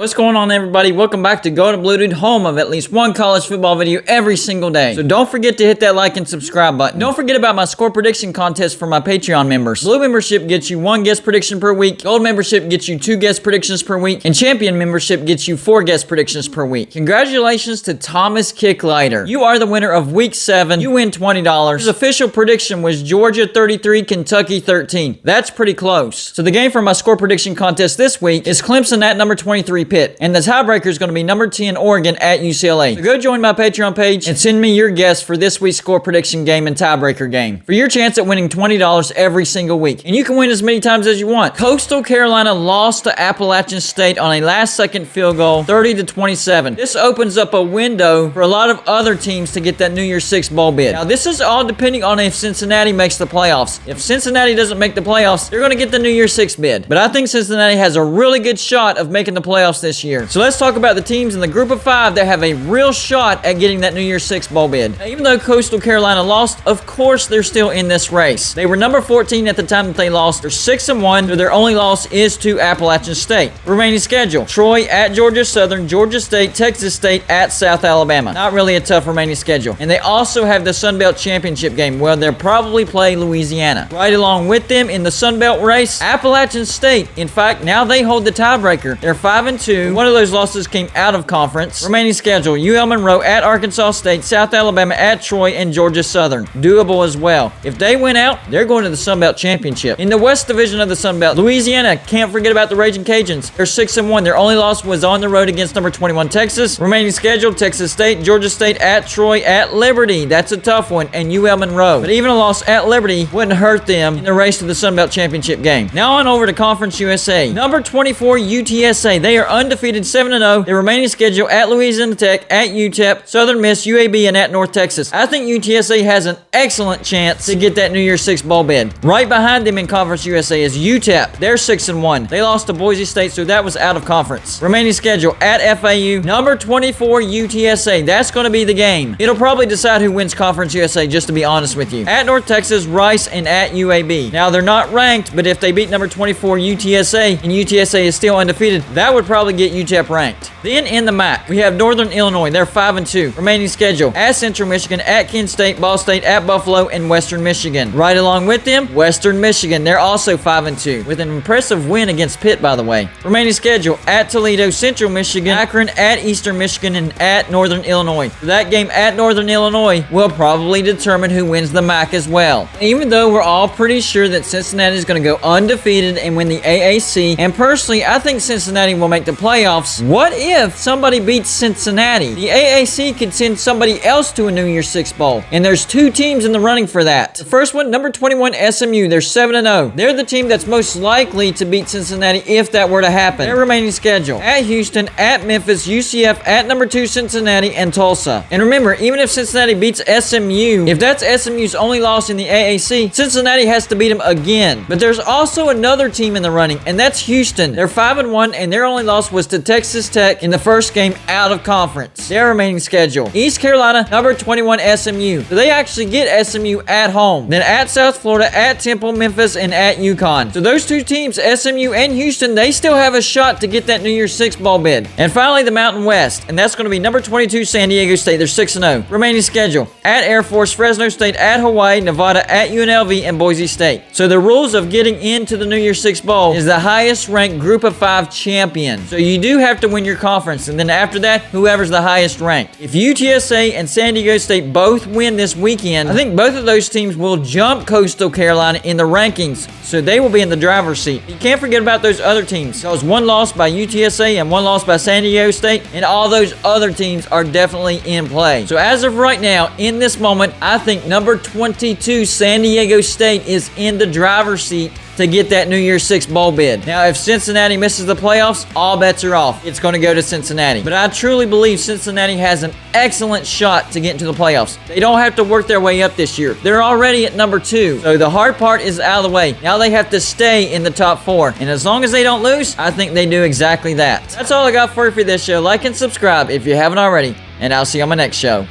What's going on, everybody? Welcome back to Golden Blue Dude, home of at least one college football video every single day. So don't forget to hit that like and subscribe button. Don't forget about my score prediction contest for my Patreon members. Blue membership gets you 1 guest prediction per week. Gold membership gets you 2 guest predictions per week. And Champion membership gets you 4 guest predictions per week. Congratulations to Thomas Kicklighter. You are the winner of week 7. You win $20. His official prediction was Georgia 33, Kentucky 13. That's pretty close. So the game for my score prediction contest this week is Clemson at number 23 Pitt. And the tiebreaker is going to be number 10 Oregon at UCLA. So go join my Patreon page and send me your guess for this week's score prediction game and tiebreaker game for your chance at winning $20 every single week. And you can win as many times as you want. Coastal Carolina lost to Appalachian State on a last-second field goal, 30-27. This opens up a window for a lot of other teams to get that New Year's Six bowl bid. Now, this is all depending on if Cincinnati makes the playoffs. If Cincinnati doesn't make the playoffs, they're going to get the New Year's Six bid. But I think Cincinnati has a really good shot of making the playoffs this year. So let's talk about the teams in the group of 5 that have a real shot at getting that New Year's Six bowl bid. Now, even though Coastal Carolina lost, of course they're still in this race. They were number 14 at the time that they lost. They're 6-1, so their only loss is to Appalachian State. Remaining schedule: Troy at Georgia Southern, Georgia State, Texas State at South Alabama. Not really a tough remaining schedule. And they also have the Sun Belt Championship game, where they'll probably play Louisiana. Right along with them in the Sun Belt race, Appalachian State. In fact, now they hold the tiebreaker. They're 5-2. One of those losses came out of conference. Remaining schedule: UL Monroe at Arkansas State, South Alabama at Troy, and Georgia Southern. Doable as well. If they win out, they're going to the Sun Belt Championship. In the West Division of the Sun Belt, Louisiana, can't forget about the Raging Cajuns. They're 6-1. Their only loss was on the road against number 21 Texas. Remaining schedule: Texas State, Georgia State at Troy, at Liberty. That's a tough one. And UL Monroe. But even a loss at Liberty wouldn't hurt them in the race to the Sun Belt Championship game. Now on over to Conference USA. Number 24 UTSA. They are undefeated, 7-0. Their remaining schedule: at Louisiana Tech, at UTEP, Southern Miss, UAB, and at North Texas. I think UTSA has an excellent chance to get that New Year's Six bowl bid. Right behind them in Conference USA is UTEP. They're 6-1. They lost to Boise State, so that was out of conference. Remaining schedule: at FAU, number 24 UTSA. That's going to be the game. It'll probably decide who wins Conference USA, just to be honest with you. At North Texas, Rice, and at UAB. Now, they're not ranked, but if they beat number 24 UTSA and UTSA is still undefeated, that would probably get UTEP ranked. Then in the MAC, we have Northern Illinois. They're 5-2. Remaining schedule: at Central Michigan, at Kent State, Ball State, at Buffalo, and Western Michigan. Right along with them, Western Michigan. They're also 5-2, with an impressive win against Pitt, by the way. Remaining schedule: at Toledo, Central Michigan, Akron, at Eastern Michigan, and at Northern Illinois. That game at Northern Illinois will probably determine who wins the MAC as well. Even though we're all pretty sure that Cincinnati is going to go undefeated and win the AAC, and personally, I think Cincinnati will make the playoffs. What if somebody beats Cincinnati? The AAC could send somebody else to a New Year's Six bowl, and there's 2 teams in the running for that. The first one, number 21 SMU. They're 7-0. They're the team that's most likely to beat Cincinnati if that were to happen. Their remaining schedule: at Houston, at Memphis, UCF, at number 2 Cincinnati, and Tulsa. And remember, even if Cincinnati beats SMU, if that's SMU's only loss in the AAC, Cincinnati has to beat them again. But there's also another team in the running, and that's Houston. They're 5-1, and their only loss was to Texas Tech in the first game out of conference. Their remaining schedule: East Carolina, number 21 SMU. So they actually get SMU at home. Then at South Florida, at Temple, Memphis, and at UConn. So those 2 teams, SMU and Houston, they still have a shot to get that New Year's Six bowl bid. And finally, the Mountain West, and that's going to be number 22 San Diego State. They're 6-0. Remaining schedule: at Air Force, Fresno State, at Hawaii, Nevada, at UNLV, and Boise State. So the rules of getting into the New Year's Six bowl is the highest ranked group of 5 champion. So you do have to win your conference, and then after that, whoever's the highest ranked. If UTSA and San Diego State both win this weekend, I think both of those teams will jump Coastal Carolina in the rankings, so they will be in the driver's seat. You can't forget about those other teams, because 1 loss by UTSA and 1 loss by San Diego State, and all those other teams are definitely in play. So as of right now, in this moment, I think number 22 San Diego State is in the driver's seat to get that New Year's Six bowl bid. Now, if Cincinnati misses the playoffs, all bets are off. It's going to go to Cincinnati. But I truly believe Cincinnati has an excellent shot to get into the playoffs. They don't have to work their way up this year. They're already at number 2. So the hard part is out of the way. Now they have to stay in the top 4. And as long as they don't lose, I think they do exactly that. That's all I got for you for this show. Like and subscribe if you haven't already. And I'll see you on my next show.